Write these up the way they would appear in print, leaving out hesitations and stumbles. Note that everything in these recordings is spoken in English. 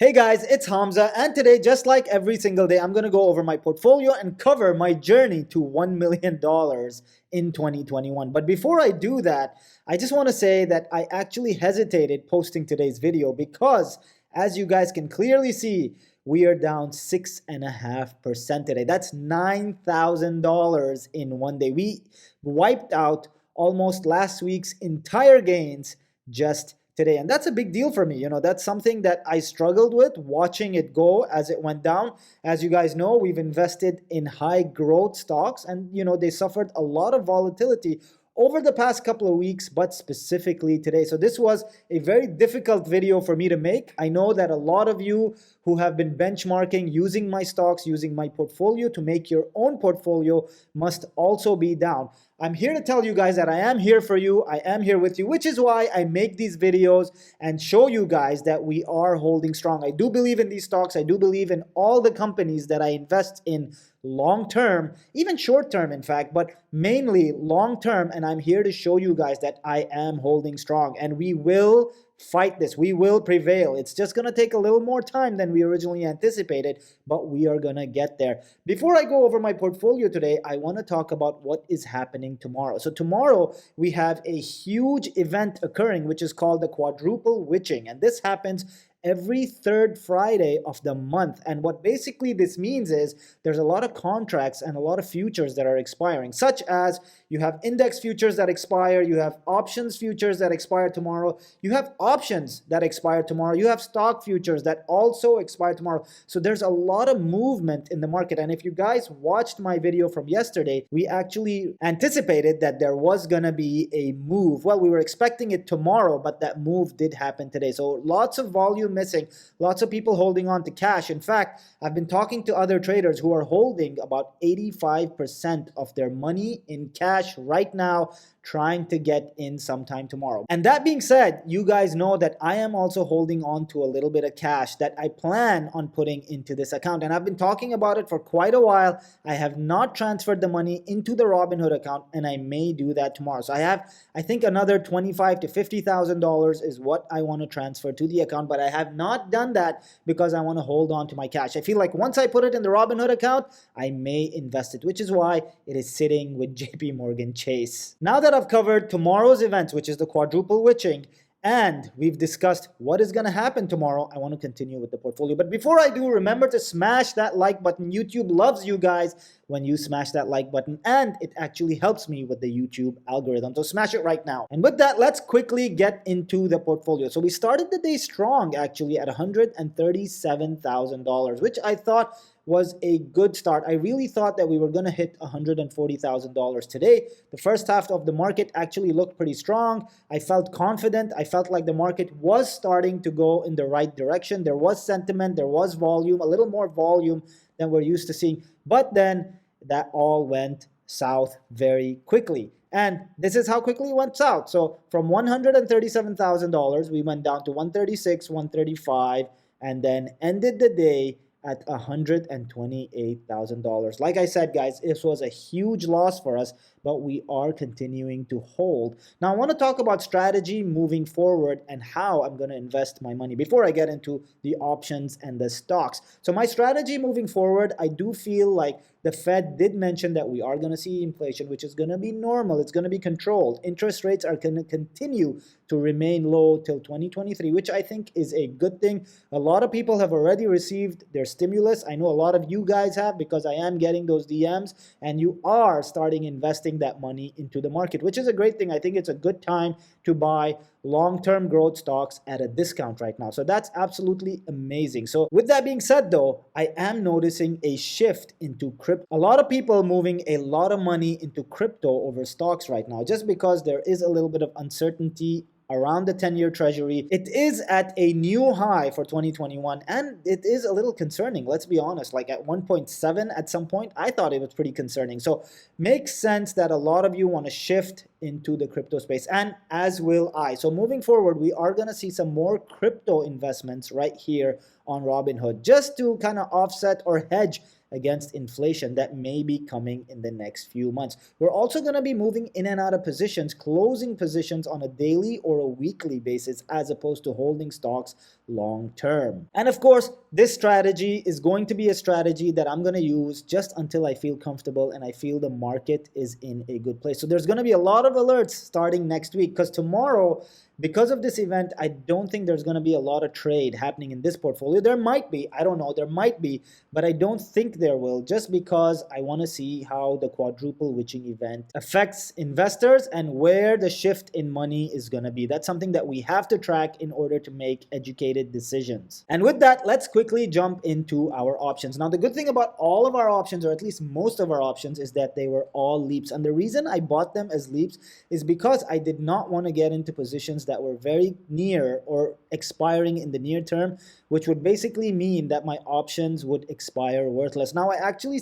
Hey guys, it's Hamza, and today, just like every single day, I'm going to go over my portfolio and cover my journey to $1 million in 2021. But before I do that, I just want to say that I actually hesitated posting today's video because, as you guys can clearly see, we are down 6.5% today. That's $9,000 in one day. We wiped out almost last week's entire gains just today. And that's a big deal for me. That's something that I struggled with watching it go as it went down. As you guys know, we've invested in high growth stocks and, they suffered a lot of volatility over the past couple of weeks, but specifically today. So this was a very difficult video for me to make. I know that a lot of you who have been benchmarking using my stocks, using my portfolio to make your own portfolio must also be down. I'm here to tell you guys that I am here for you. I am here with you, which is why I make these videos and show you guys that we are holding strong. I do believe in these stocks. I do believe in all the companies that I invest in long term, even short term, in fact, but mainly long term. And I'm here to show you guys that I am holding strong and we will fight this. We will prevail. It's just going to take a little more time than we originally anticipated, but we are going to get there. Before I go over my portfolio today, I want to talk about what is happening tomorrow. So tomorrow we have a huge event occurring, which is called the Quadruple Witching. And this happens every third Friday of the month. And what basically this means is there's a lot of contracts and a lot of futures that are expiring, such as you have index futures that expire, you have options futures that expire tomorrow, you have options that expire tomorrow, you have stock futures that also expire tomorrow. So there's a lot of movement in the market. And if you guys watched my video from yesterday, we actually anticipated that there was going to be a move. Well, we were expecting it tomorrow, but that move did happen today. So lots of volume missing, lots of people holding on to cash. In fact, I've been talking to other traders who are holding about 85% of their money in cash right now, trying to get in sometime tomorrow. And that being said, you guys know that I am also holding on to a little bit of cash that I plan on putting into this account. And I've been talking about it for quite a while. I have not transferred the money into the Robinhood account, and I may do that tomorrow. So I think another $25,000 to $50,000 is what I want to transfer to the account, but I have not done that because I want to hold on to my cash. I feel like once I put it in the Robinhood account, I may invest it, which is why it is sitting with JP Morgan Chase. Now that I've covered tomorrow's events, which is the Quadruple Witching, and we've discussed what is going to happen tomorrow, I want to continue with the portfolio. But before I do, remember to smash that like button. YouTube loves you guys when you smash that like button, and it actually helps me with the YouTube algorithm. So smash it right now. And with that, let's quickly get into the portfolio. So we started the day strong, actually, at $137,000, which I thought was a good start. I really thought that we were going to hit $140,000 today. The first half of the market actually looked pretty strong. I felt confident. I felt like the market was starting to go in the right direction. There was sentiment, there was volume, a little more volume than we're used to seeing. But then that all went south very quickly. And this is how quickly it went south. So from $137,000, we went down to 136, 135, and then ended the day at $128,000. Like I said, guys, this was a huge loss for us, but we are continuing to hold. Now, I want to talk about strategy moving forward and how I'm going to invest my money before I get into the options and the stocks. So my strategy moving forward, I do feel like the Fed did mention that we are going to see inflation, which is going to be normal. It's going to be controlled. Interest rates are going to continue to remain low till 2023, which I think is a good thing. A lot of people have already received their stimulus. I know a lot of you guys have, because I am getting those DMs, and you are starting investing that money into the market, which is a great thing. I think it's a good time to buy long-term growth stocks at a discount right now. So that's absolutely amazing. So with that being said, though, I am noticing a shift into crypto. A lot of people moving a lot of money into crypto over stocks right now, just because there is a little bit of uncertainty around the 10-year treasury. It is at a new high for 2021, and it is a little concerning, let's be honest. Like at 1.7 at some point, I thought it was pretty concerning. So makes sense that a lot of you want to shift into the crypto space, and as will I. So moving forward, we are going to see some more crypto investments right here on Robinhood, just to kind of offset or hedge against inflation that may be coming in the next few months. We're also going to be moving in and out of positions, closing positions on a daily or a weekly basis as opposed to holding stocks long term. And of course, this strategy is going to be a strategy that I'm going to use just until I feel comfortable and I feel the market is in a good place. So there's going to be a lot of alerts starting next week, because tomorrow, because of this event, I don't think there's going to be a lot of trade happening in this portfolio. There might be, I don't know, there might be, but I don't think there will, just because I want to see how the quadruple witching event affects investors and where the shift in money is going to be. That's something that we have to track in order to make educated decisions. And with that, let's quickly jump into our options. Now, the good thing about all of our options, or at least most of our options, is that they were all leaps. And the reason I bought them as leaps is because I did not want to get into positions that were very near or expiring in the near term, which would basically mean that my options would expire worthless. Now, I've actually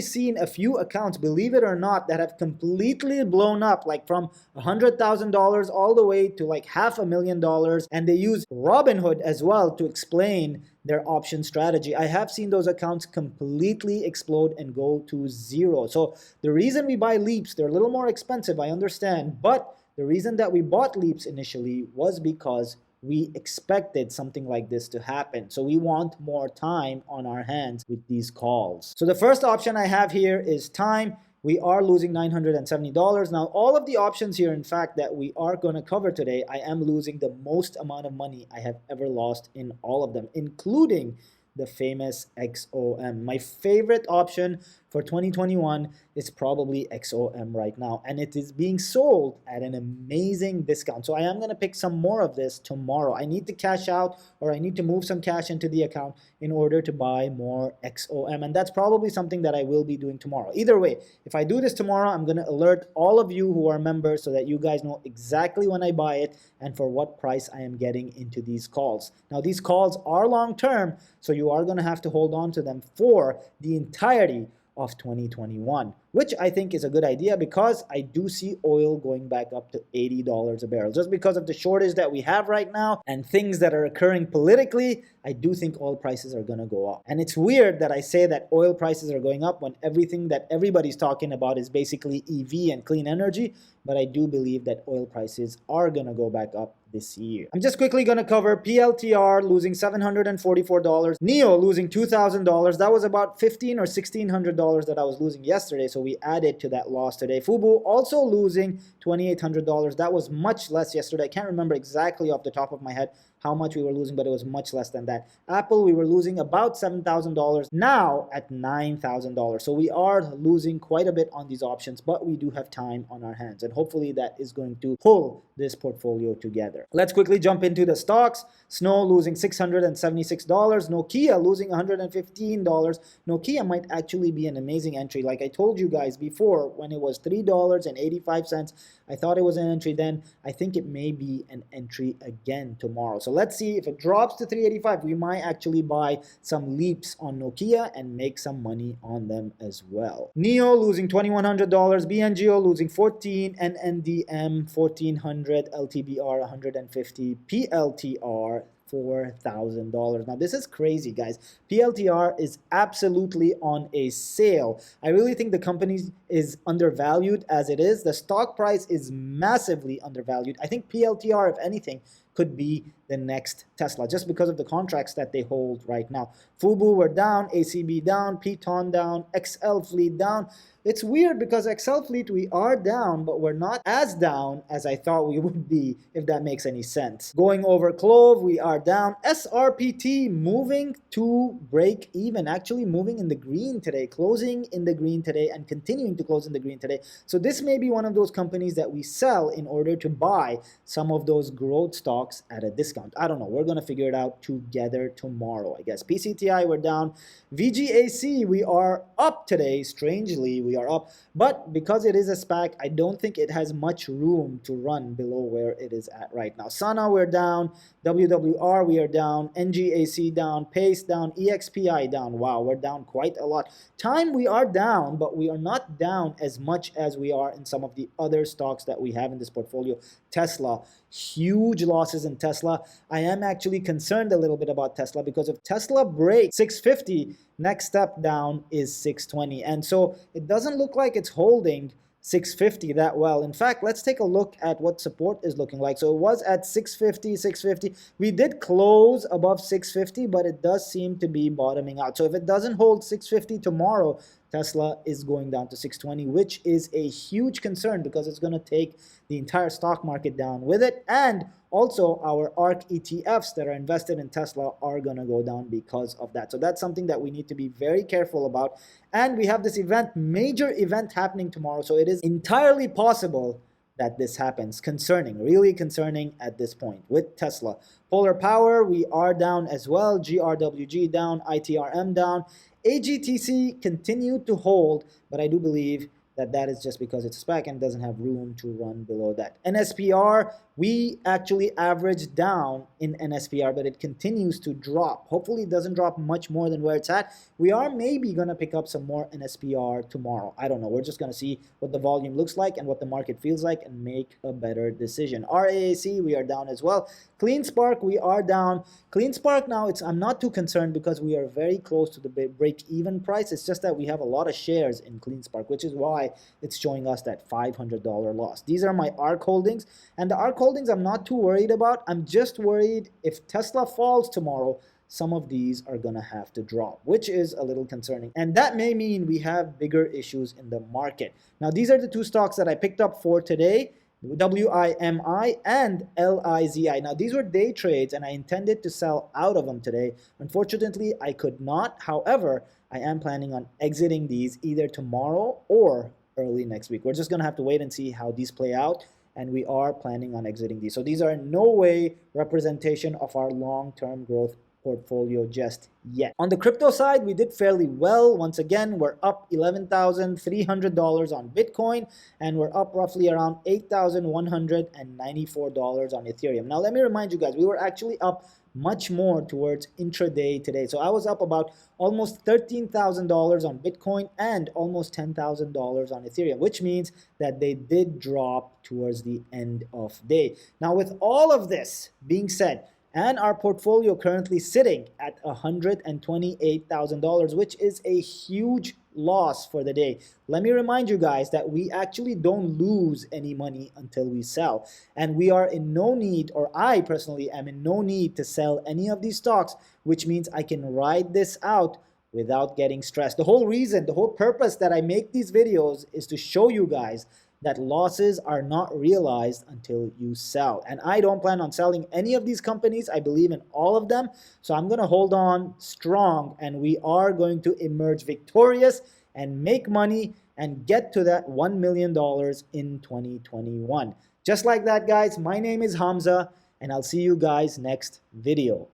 seen a few accounts, believe it or not, that have completely blown up, like from $100,000 all the way to like $500,000, and they use Robinhood as well to explain their option strategy. I have seen those accounts completely explode and go to zero. So the reason we buy leaps, they're a little more expensive, I understand, but the reason that we bought leaps initially was because we expected something like this to happen. So we want more time on our hands with these calls. So the first option I have here is time. We are losing $970. Now, all of the options here, in fact, that we are going to cover today, I am losing the most amount of money I have ever lost in all of them, including the famous XOM. My favorite option for 2021 is probably XOM right now, and it is being sold at an amazing discount. So I am going to pick some more of this tomorrow. I need to cash out, or I need to move some cash into the account in order to buy more XOM, and that's probably something that I will be doing tomorrow. Either way, if I do this tomorrow, I'm going to alert all of you who are members so that you guys know exactly when I buy it and for what price I am getting into these calls. Now, these calls are long term, so you are going to have to hold on to them for the entirety of 2021, which I think is a good idea, because I do see oil going back up to $80 a barrel. Just because of the shortage that we have right now and things that are occurring politically, I do think oil prices are going to go up. And it's weird that I say that oil prices are going up when everything that everybody's talking about is basically EV and clean energy, but I do believe that oil prices are going to go back up this year. I'm just quickly going to cover PLTR losing $744, NEO losing $2,000. That was about $1,500 or $1,600 that I was losing yesterday, so we added to that loss today. Fubu also losing $2,800. That was much less yesterday. I can't remember exactly off the top of my head how much we were losing, but it was much less than that. Apple, we were losing about $7,000, now at $9,000. So we are losing quite a bit on these options, but we do have time on our hands, and hopefully that is going to pull this portfolio together. Let's quickly jump into the stocks. Snow losing $676, Nokia losing $115. Nokia might actually be an amazing entry. Like I told you guys before, when it was $3.85, I thought it was an entry then. I think it may be an entry again tomorrow. So let's see, if it drops to $3.85, we might actually buy some leaps on Nokia and make some money on them as well. NEO losing $2,100, BNGO losing $14, NNDM $1,400, LTBR $150, PLTR $4,000. Now, this is crazy, guys. PLTR is absolutely on a sale. I really think the company is undervalued as it is. The stock price is massively undervalued. I think PLTR, if anything, could be the next Tesla, just because of the contracts that they hold right now. Fubu, we're down, ACB down, Piton down, XL Fleet down. It's weird because XL Fleet, we are down, but we're not as down as I thought we would be, if that makes any sense. Going over Clove, we are down. SRPT moving to break even, actually moving in the green today, closing in the green today, and continuing to close in the green today. So this may be one of those companies that we sell in order to buy some of those growth stocks at a discount. I don't know. We're going to figure it out together tomorrow, I guess. PCTI, we're down. VGAC, we are up today. Strangely, we are up. But because it is a SPAC, I don't think it has much room to run below where it is at right now. Sana, we're down. WWR, we are down. NGAC down. Pace down. EXPI down. Wow, we're down quite a lot. Time, we are down, but we are not down as much as we are in some of the other stocks that we have in this portfolio. Tesla, huge losses in Tesla. I am actually concerned a little bit about Tesla because if Tesla breaks 650, next step down is 620. And so it doesn't look like it's holding 650 that well. In fact, let's take a look at what support is looking like. So it was at 650, 650. We did close above 650, but it does seem to be bottoming out. So if it doesn't hold 650 tomorrow, Tesla is going down to 620, which is a huge concern because it's going to take the entire stock market down with it. And also our ARK ETFs that are invested in Tesla are going to go down because of that. So that's something that we need to be very careful about. And we have this event, major event happening tomorrow. So it is entirely possible that this happens. Concerning, really concerning at this point with Tesla. Polar Power, we are down as well. GRWG down, ITRM down. AGTC continued to hold, but I do believe that that is just because it's a SPAC and doesn't have room to run below that. NSPR, we actually averaged down in NSPR, but it continues to drop. Hopefully it doesn't drop much more than where it's at. We are maybe going to pick up some more NSPR tomorrow. I don't know. We're just going to see what the volume looks like and what the market feels like and make a better decision. RAAC, we are down as well. CleanSpark, we are down. CleanSpark now, I'm not too concerned because we are very close to the break-even price. It's just that we have a lot of shares in CleanSpark, which is why it's showing us that $500 loss. These are my ARK holdings, and the ARK holdings I'm not too worried about. I'm just worried if Tesla falls tomorrow, some of these are going to have to drop, which is a little concerning. And that may mean we have bigger issues in the market. Now, these are the two stocks that I picked up for today. WIMI and LIZI. Now, these were day trades, and I intended to sell out of them today. Unfortunately, I could not. However, I am planning on exiting these either tomorrow or early next week. We're just going to have to wait and see how these play out, and we are planning on exiting these. So these are in no way representation of our long-term growth portfolio just yet. On the crypto side, we did fairly well. Once again, we're up $11,300 on Bitcoin, and we're up roughly around $8,194 on Ethereum. Now, let me remind you guys, we were actually up much more towards intraday today. So I was up about almost $13,000 on Bitcoin and almost $10,000 on Ethereum, which means that they did drop towards the end of day. Now, with all of this being said, and our portfolio currently sitting at $128,000, which is a huge loss for the day. Let me remind you guys that we actually don't lose any money until we sell. And we are in no need, or I personally am in no need to sell any of these stocks, which means I can ride this out without getting stressed. The whole reason, the whole purpose that I make these videos is to show you guys that losses are not realized until you sell. And I don't plan on selling any of these companies. I believe in all of them. So I'm going to hold on strong, and we are going to emerge victorious and make money and get to that $1 million in 2021. Just like that, guys, my name is Hamza, and I'll see you guys next video.